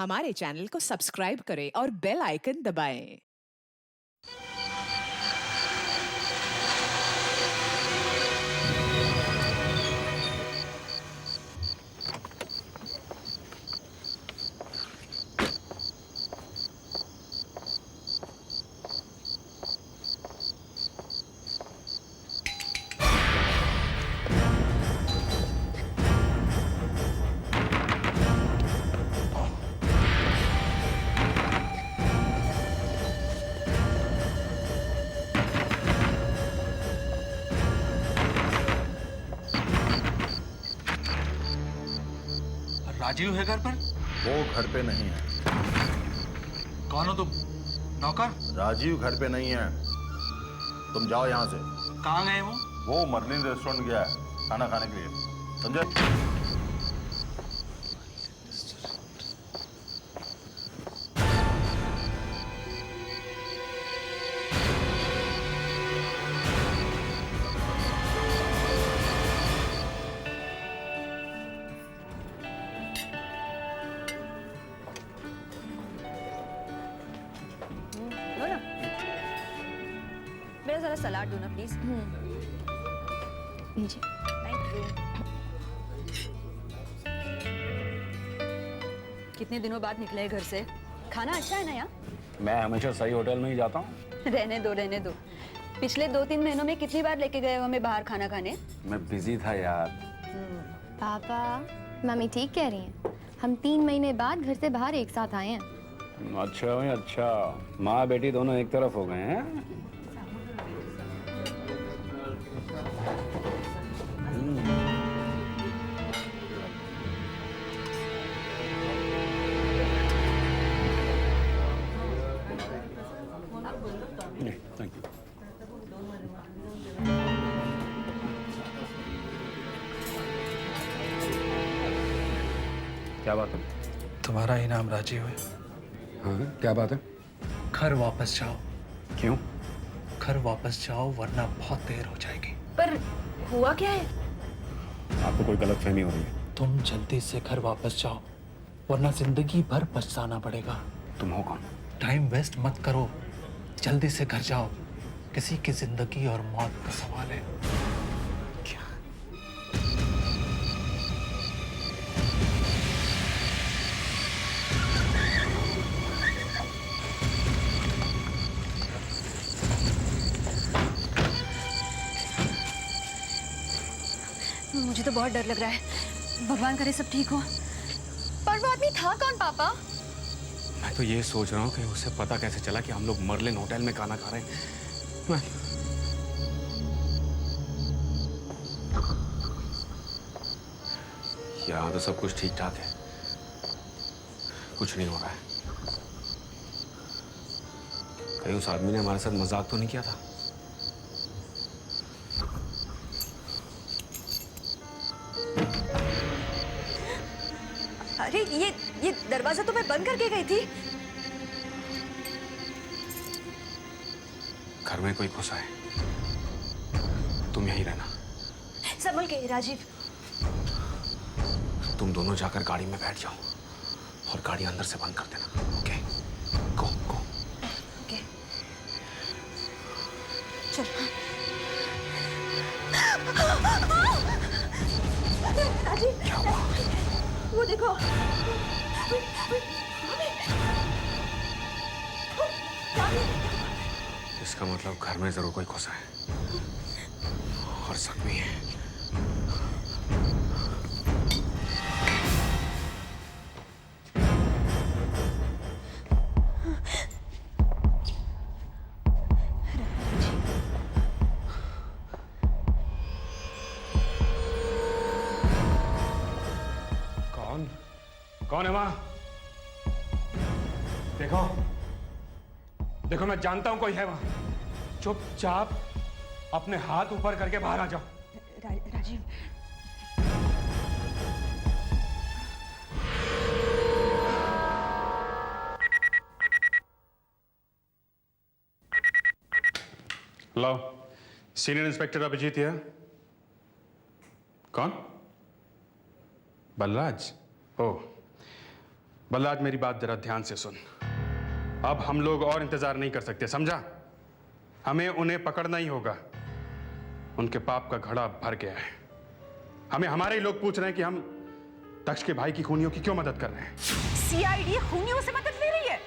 हमारे चैनल को सब्सक्राइब करें और बेल आइकन दबाएं। राजीव है घर पर? वो घर पे नहीं है। कौन हो तुम? नौकर? राजीव घर पे नहीं है, तुम जाओ यहाँ से। कहाँ गए वो? वो मर्लिन रेस्टोरेंट गया है खाना खाने के लिए, समझे? लो ना, मेरा जरा सलाद दो ना प्लीज। लीजिए। Thank you. कितने दिनों बाद निकले घर से? खाना अच्छा है ना यहाँ? मैं हमेशा सही होटल में ही जाता हूँ। रहने दो रहने दो। पिछले 2-3 महीनों में कितनी बार लेके गए हो हमें बाहर खाना खाने? मैं बिजी था यार। पापा, मम्मी ठीक कह रही हैं। हम 3 महीने बाद घर से बाहर एक साथ आए हैं। अच्छा भाई अच्छा, माँ बेटी दोनों एक तरफ हो गए हैं। Thank you. क्या बात है? तुम्हारा ही नाम राजीव है। हाँ क्या बात है? घर वापस जाओ। क्यों? घर वापस जाओ वरना बहुत देर हो जाएगी। पर हुआ क्या है? आपको कोई गलतफहमी हो रही है। तुम जल्दी से घर वापस जाओ वरना जिंदगी भर पछताना पड़ेगा। तुम हो कौन? टाइम वेस्ट मत करो, जल्दी से घर जाओ। किसी की जिंदगी और मौत का सवाल है। क्या? मुझे तो बहुत डर लग रहा है। भगवान करे सब ठीक हो। पर वो आदमी था कौन पापा? मैं तो ये सोच रहा हूँ कि उसे पता कैसे चला कि हम लोग मर्लिन होटल में खाना खा रहे हैं। यहाँ तो सब कुछ ठीक ठाक है, कुछ नहीं हो रहा है। कहीं उस आदमी ने हमारे साथ मजाक तो नहीं किया था? अरे ये दरवाजा तो मैं बंद करके गई थी। घर में कोई घुसा है, तुम यहीं रहना। संभल के राजीव। तुम दोनों जाकर गाड़ी में बैठ जाओ और गाड़ी अंदर से बंद कर देना। ओके? गो गो। ओके चल। राजीव क्या हुआ? वो देखो। इसका मतलब घर में जरूर कोई घुसा है और जख्मी है। कौन है वहां? देखो देखो, मैं जानता हूं कोई है वहां। चुपचाप अपने हाथ ऊपर करके बाहर आ जाओ। Rajiv hello, senior inspector Abhijit है। कौन? बलराज? ओह, बल्लाज, मेरी बात जरा ध्यान से सुन। अब हम लोग और इंतजार नहीं कर सकते, समझा? हमें उन्हें पकड़ना ही होगा। उनके पाप का घड़ा भर गया है। हमें हमारे ही लोग पूछ रहे हैं कि हम दक्ष के भाई की खूनियों की क्यों मदद कर रहे हैं। सीआईडी खूनियों से मदद ले रही है,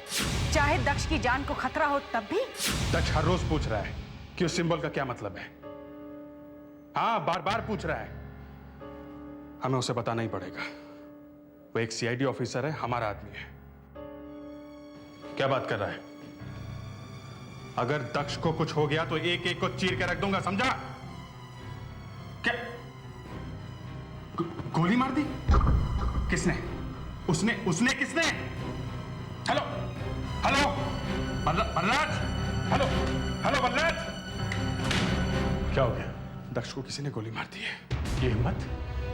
चाहे दक्ष की जान को खतरा हो तब भी। दक्ष हर रोज पूछ रहा है कि उस सिंबल का क्या मतलब है। हाँ, बार बार पूछ रहा है। हमें उसे बताना ही पड़ेगा। वो एक सीआईडी ऑफिसर है, हमारा आदमी है। क्या बात कर रहा है? अगर दक्ष को कुछ हो गया तो एक एक को चीर के रख दूंगा, समझा? क्या गोली मार दी? किसने? उसने किसने? Hello hello Balraj, hello hello Balraj, क्या हो गया? दक्ष को किसी ने गोली मार दी है। ये हिम्मत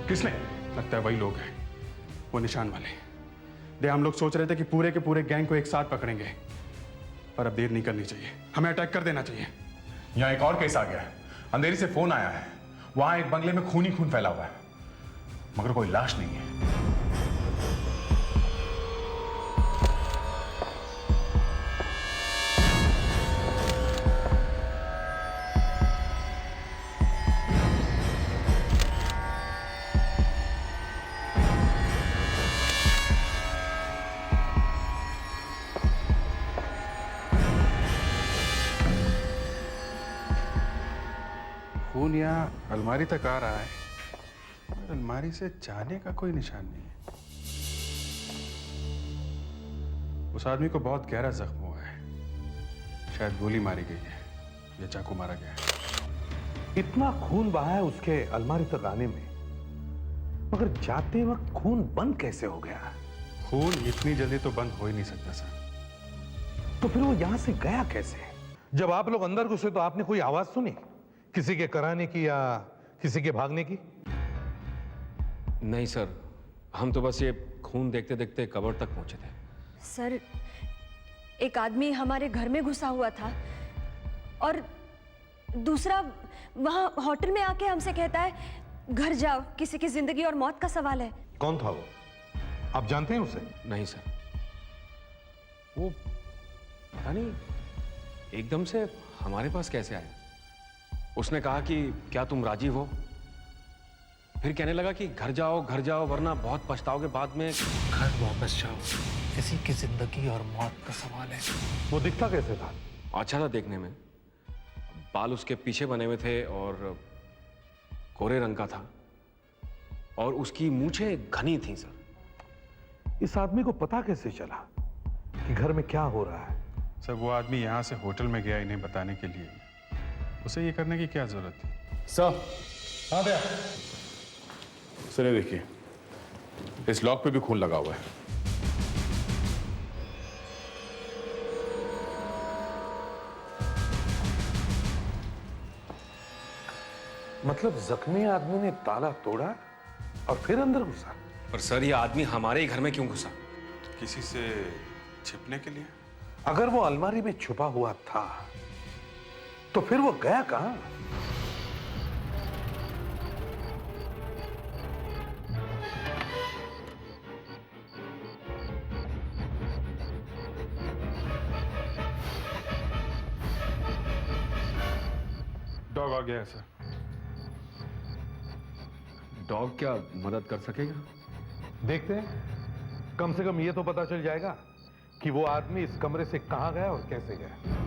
किसने? लगता है वही लोग हैं, वो निशान वाले। हम लोग सोच रहे थे कि पूरे के पूरे गैंग को एक साथ पकड़ेंगे, पर अब देर नहीं करनी चाहिए। हमें अटैक कर देना चाहिए। यहाँ एक और केस आ गया है। अंधेरी से फोन आया है, वहां एक बंगले में खून ही खून फैला हुआ है, मगर कोई लाश नहीं है। खून यहाँ अलमारी तक आ रहा है, पर अलमारी से जाने का कोई निशान नहीं है। उस आदमी को बहुत गहरा जख्म हुआ है, शायद गोली मारी गई है या चाकू मारा गया है। इतना खून बहा है उसके अलमारी तक आने में, मगर जाते वक्त खून बंद कैसे हो गया? खून इतनी जल्दी तो बंद हो ही नहीं सकता सर। तो फिर वो यहां से गया कैसे? जब आप लोग अंदर घुसे तो आपने कोई आवाज सुनी, किसी के कराने की या किसी के भागने की? नहीं सर, हम तो बस ये खून देखते देखते कब्र तक पहुंचे थे। सर, एक आदमी हमारे घर में घुसा हुआ था और दूसरा वहां होटल में आके हमसे कहता है घर जाओ, किसी की जिंदगी और मौत का सवाल है। कौन था वो? आप जानते हैं उसे? नहीं सर, वो पता नहीं एकदम से हमारे पास कैसे आया। उसने कहा कि क्या तुम राजीव हो? फिर कहने लगा कि घर जाओ वरना बहुत पछताओगे बाद में। घर वापस जाओ, किसी की जिंदगी और मौत का सवाल है। वो दिखता कैसे था? अच्छा था देखने में, बाल उसके पीछे बने हुए थे और कोरे रंग का था और उसकी मूंछें घनी थी सर। इस आदमी को पता कैसे चला कि घर में क्या हो रहा है? सर, वो आदमी यहाँ से होटल में गया इन्हें बताने के लिए। उसे ये करने की क्या जरूरत थी? सर, हाँ भैया। सर ये देखिए, इस लॉक पे भी खून लगा हुआ है। मतलब जख्मी आदमी ने ताला तोड़ा और फिर अंदर घुसा? पर सर, ये आदमी हमारे ही घर में क्यों घुसा? किसी से छिपने के लिए? अगर वो अलमारी में छुपा हुआ था तो फिर वो गया कहां? डॉग आ गया सर। डॉग क्या मदद कर सकेगा? देखते हैं, कम से कम ये तो पता चल जाएगा कि वो आदमी इस कमरे से कहां गया और कैसे गया।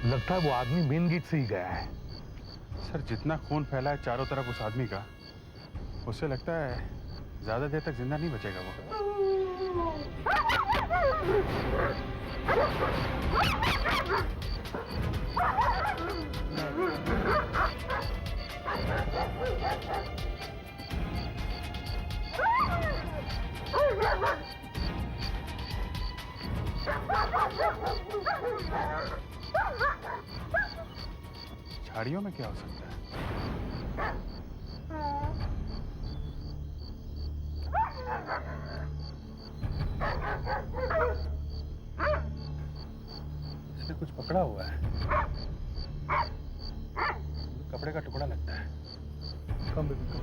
लगता है वो आदमी मेन गेट से ही गया है। सर, जितना खून फैला है चारों तरफ उस आदमी का, उसे लगता है ज्यादा देर तक जिंदा नहीं बचेगा वो। झाड़ियों में क्या हो सकता है? इसने कुछ पकड़ा हुआ है। कपड़े का टुकड़ा लगता है। कम बेबी कम।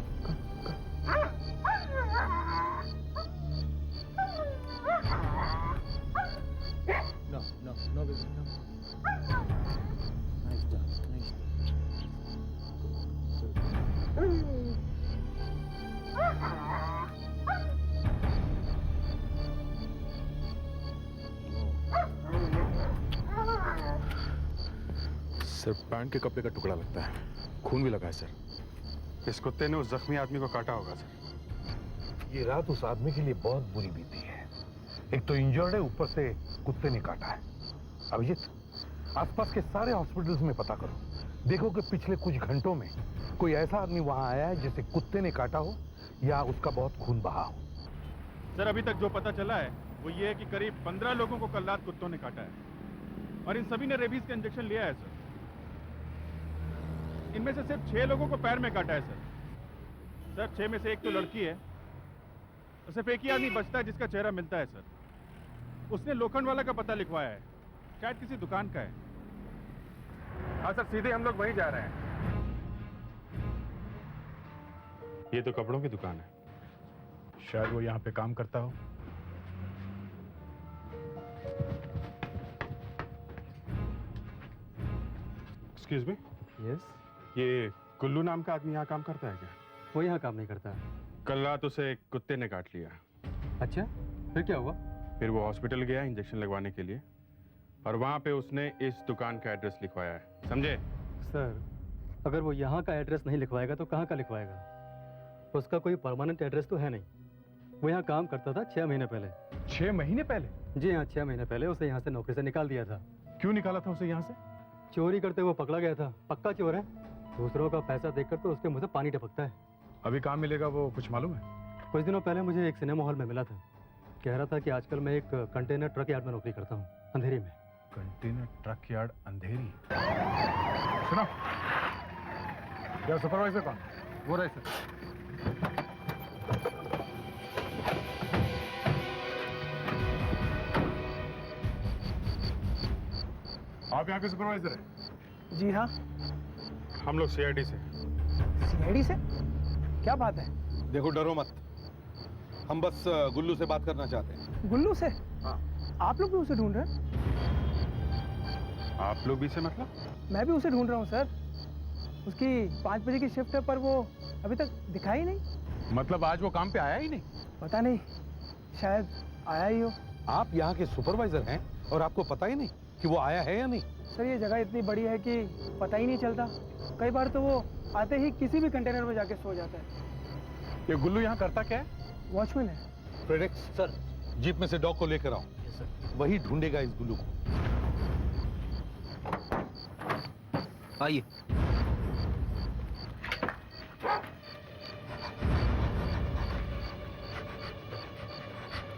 No baby, no. Nice job, nice. Sir pant के कपड़े का टुकड़ा लगता है, खून भी लगा है सर। इस कुत्ते ने उस जख्मी आदमी को काटा होगा सर। ये रात उस आदमी के लिए बहुत बुरी बीती है। एक तो इंजर्ड है, ऊपर से कुत्ते ने काटा है। अभिजीत, आसपास के सारे हॉस्पिटल्स में पता करो, देखो कि पिछले कुछ घंटों में कोई ऐसा आदमी वहां आया है जिसे कुत्ते ने काटा हो या उसका बहुत खून बहा हो। सर अभी तक जो पता चला है वो ये है कि करीब 15 लोगों को कल रात कुत्तों ने काटा है और इन सभी ने रेबीज का इंजेक्शन लिया है सर। इनमें से सिर्फ 6 लोगों को पैर में काटा है सर। सर 6 में से एक तो लड़की है, तो सिर्फ एक ही आदमी बचता है जिसका चेहरा मिलता है सर। उसने लोखंड वाला का पता लिखवाया है, शायद किसी दुकान का है। हाँ सर, सीधे हम लोग वहीं जा रहे हैं। ये तो कपड़ों की दुकान है, शायद वो यहाँ पे काम करता हो। Excuse me. यस। ये कुल्लू नाम का आदमी यहाँ काम करता है क्या? वो यहाँ काम नहीं करता। कल रात उसे एक कुत्ते ने काट लिया। अच्छा, फिर क्या हुआ? फिर वो हॉस्पिटल गया इंजेक्शन लगवाने के लिए और वहाँ पे उसने इस दुकान का एड्रेस लिखवाया है, समझे? सर, अगर वो यहाँ का एड्रेस नहीं लिखवाएगा तो कहाँ का लिखवाएगा? उसका कोई परमानेंट एड्रेस तो है नहीं। वो यहाँ काम करता था 6 महीने पहले। 6 महीने पहले? जी हाँ, 6 महीने पहले उसे यहाँ से नौकरी से निकाल दिया था। क्यों निकाला था उसे यहाँ से? चोरी करते हुए पकड़ा गया था। पक्का चोर है। दूसरों का पैसा देखकर तो उसके मुंह से पानी टपकता है। अभी काम मिलेगा वो कुछ मालूम है? कुछ दिनों पहले मुझे एक सिनेमा हॉल में मिला था। कह रहा था कि आजकल मैं एक कंटेनर ट्रक यार्ड में नौकरी करता हूँ, अंधेरी में। कंटेनर ट्रक यार्ड अंधेरी? सुनो, क्या सुपरवाइजर कौन? वो रहे सर। आप यहाँ के सुपरवाइजर हैं? जी हाँ। हम लोग सीआईडी से। सीआईडी से? क्या बात है? देखो, डरो मत, हम बस गुल्लू से बात करना चाहते हैं। गुल्लू से? हाँ। आप लोग भी उसे ढूंढ रहे हैं? आप लोग भी से मतलब? मैं भी उसे ढूंढ रहा हूँ सर। उसकी 5 बजे की शिफ्ट है पर वो अभी तक दिखा ही नहीं। मतलब आज वो काम पे आया ही नहीं? पता नहीं, शायद आया ही हो। आप यहाँ के सुपरवाइजर हैं और आपको पता ही नहीं कि वो आया है या नहीं? सर, ये जगह इतनी बड़ी है कि पता ही नहीं चलता। कई बार तो वो आते ही किसी भी कंटेनर में जाके सो जाता है। ये गुल्लू यहाँ करता क्या है? वॉचमैन है। प्रेडिक्स सर, जीप में से डॉग को लेकर आओ। वही ढूंढेगा इस गुल्लू को। आइए।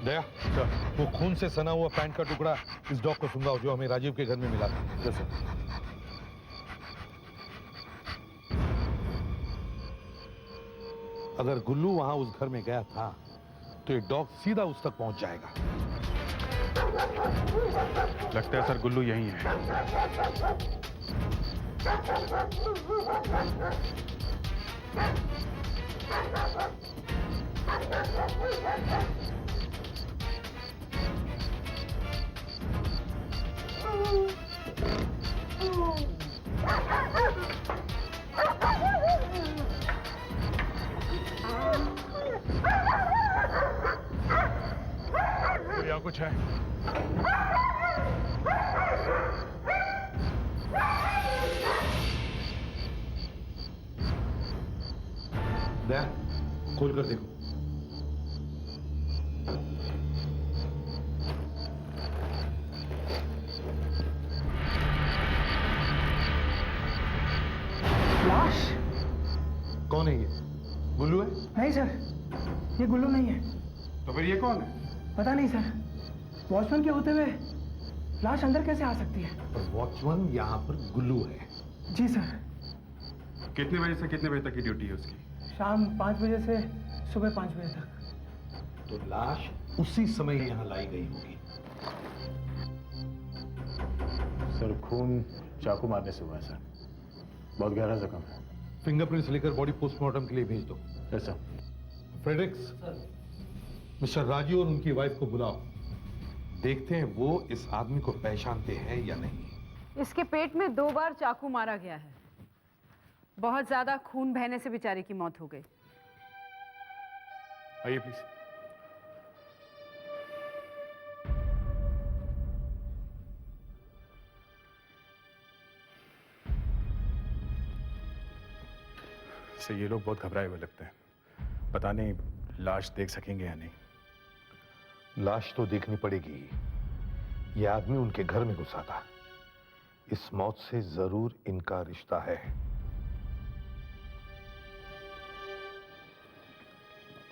दया, वो खून से सना हुआ पैंट का टुकड़ा इस डॉग को सुंघाओ जो हमें राजीव के घर में मिला था। जैसे अगर गुल्लू वहां उस घर में गया था तो ये डॉग सीधा उस तक पहुंच जाएगा। लगता है सर गुल्लू यही है। तो यहाँ कुछ है। दया, खोल कर देखो। नहीं सर, ये गुल्लू नहीं है। तो फिर ये कौन है? पता नहीं सर, वॉचमैन के होते हुए लाश अंदर कैसे आ सकती है? पर वॉचमैन यहाँ पर गुल्लू है। जी सर। कितने बजे से कितने बजे तक की ड्यूटी है उसकी? शाम 5 बजे से सुबह 5 बजे तक। तो लाश उसी समय यहाँ लाई गई होगी। सर खून चाकू मारने से हुआ है सर, बहुत गहरा जख्म है। फिंगरप्रिंट्स लेकर बॉडी पोस्टमार्टम के लिए भेज दो। Yes sir. Fredericks, mister Raju और उनकी वाइफ को बुलाओ, देखते हैं वो इस आदमी को पहचानते हैं या नहीं। इसके पेट में 2 बार चाकू मारा गया है। बहुत ज्यादा खून बहने से बेचारे की मौत हो गई। आइए प्लीज। से ये लोग बहुत घबराए हुए लगते हैं, पता नहीं लाश देख सकेंगे या नहीं। लाश तो देखनी पड़ेगी। ये आदमी उनके घर में घुसा था। इस मौत से जरूर इनका रिश्ता है।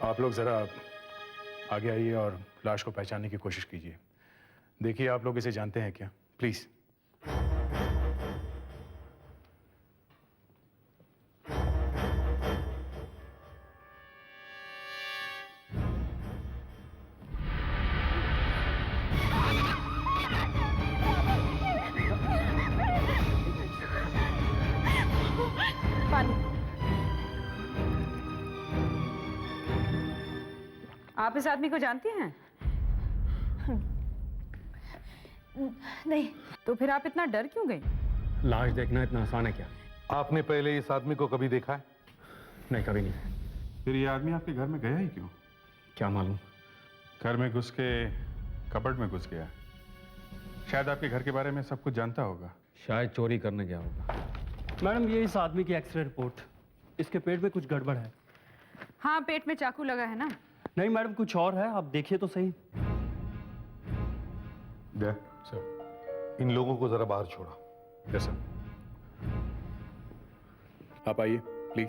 आप लोग जरा आगे आइए और लाश को पहचानने की कोशिश कीजिए। देखिए आप लोग इसे जानते हैं क्या, प्लीज। आप इस आदमी को जानती हैं? नहीं। तो फिर आप इतना डर क्यों गई? लाश देखना इतना आसान है क्या? आपने पहले इस आदमी को कभी देखा है? नहीं, कभी नहीं। फिर ये आदमी आपके घर में गया ही क्यों? क्या मालूम। घर में घुस के कपबोर्ड में घुस गया। शायद आपके घर के बारे में सब कुछ जानता होगा। शायद चोरी करने गया होगा। मैडम ये इस आदमी की एक्सरे रिपोर्ट। इसके पेट में कुछ गड़बड़ है। हाँ, पेट में चाकू लगा है ना? नहीं मैडम, कुछ और है, आप देखिए तो सही। सर, इन लोगों को जरा बाहर छोड़ो। Yes sir. आप आइए प्लीज।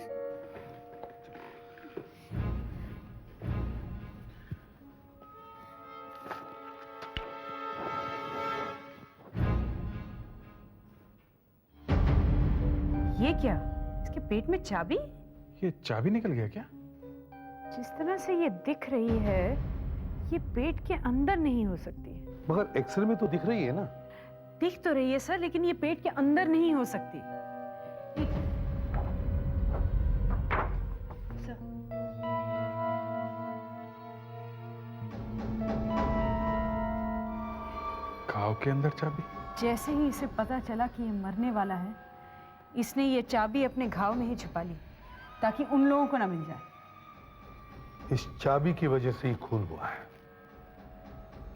ये क्या? इसके पेट में चाबी? ये चाबी निकल गया क्या? जिस तरह से ये दिख रही है, ये पेट के अंदर नहीं हो सकती। मगर एक्सरे में तो दिख रही है ना? दिख तो रही है सर, लेकिन ये पेट के अंदर नहीं हो सकती। घाव के अंदर चाबी? जैसे ही इसे पता चला कि ये मरने वाला है, इसने ये चाबी अपने घाव में ही छुपा ली ताकि उन लोगों को ना मिल जाए। इस चाबी की वजह से ही खून हुआ है।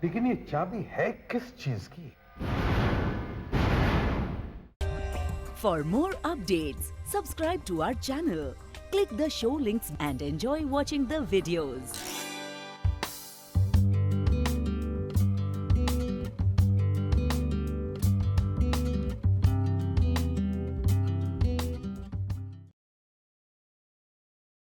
लेकिन ये चाबी है किस चीज की? For more updates, subscribe to our channel, click the show links and enjoy watching the videos.